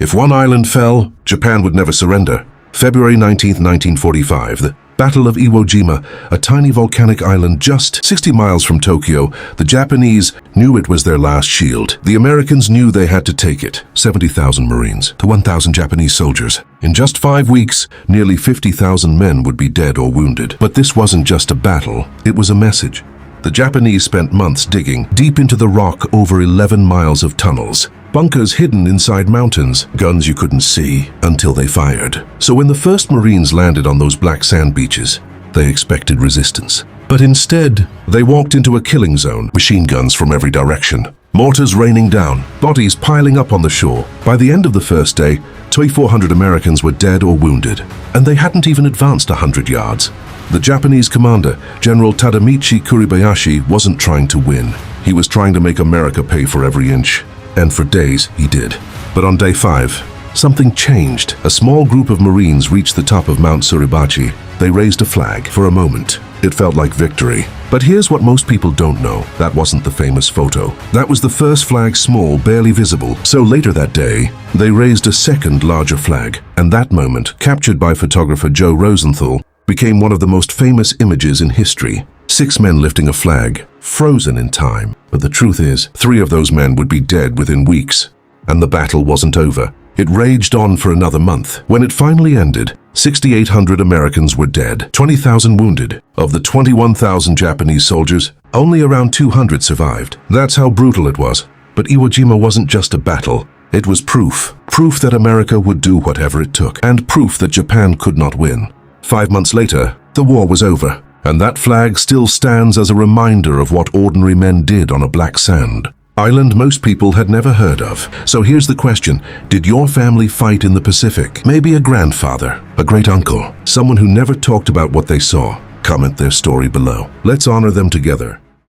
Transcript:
If one island fell, Japan would never surrender. February 19, 1945, the Battle of Iwo Jima, a tiny volcanic island just 60 miles from Tokyo. The Japanese knew it was their last shield. The Americans knew they had to take it. 70,000 Marines to 1,000 Japanese soldiers. In just 5 weeks, nearly 50,000 men would be dead or wounded. But this wasn't just a battle, it was a message. The Japanese spent months digging deep into the rock over 11 miles of tunnels. Bunkers hidden inside mountains, guns you couldn't see until they fired. So when the first Marines landed on those black sand beaches, they expected resistance. But instead, they walked into a killing zone, machine guns from every direction, mortars raining down, bodies piling up on the shore. By the end of the first day, 2,400 Americans were dead or wounded, and they hadn't even advanced 100 yards. The Japanese commander, General Tadamichi Kuribayashi, wasn't trying to win. He was trying to make America pay for every inch. And for days, he did. But on day 5, something changed. A small group of Marines reached the top of Mount Suribachi. They raised a flag. For a moment, it felt like victory. But here's what most people don't know. That wasn't the famous photo. That was the first flag, small, barely visible. So later that day, they raised a second, larger flag. And that moment, captured by photographer Joe Rosenthal, became one of the most famous images in history. 6 men lifting a flag, frozen in time. But the truth is, 3 of those men would be dead within weeks. And the battle wasn't over. It raged on for another month. When it finally ended, 6,800 Americans were dead, 20,000 wounded. Of the 21,000 Japanese soldiers, only around 200 survived. That's how brutal it was. But Iwo Jima wasn't just a battle. It was proof. Proof that America would do whatever it took. And proof that Japan could not win. 5 months later, the war was over. And that flag still stands as a reminder of what ordinary men did on a black sand island most people had never heard of. So here's the question. Did your family fight in the Pacific? Maybe a grandfather, a great uncle, someone who never talked about what they saw. Comment their story below. Let's honor them together.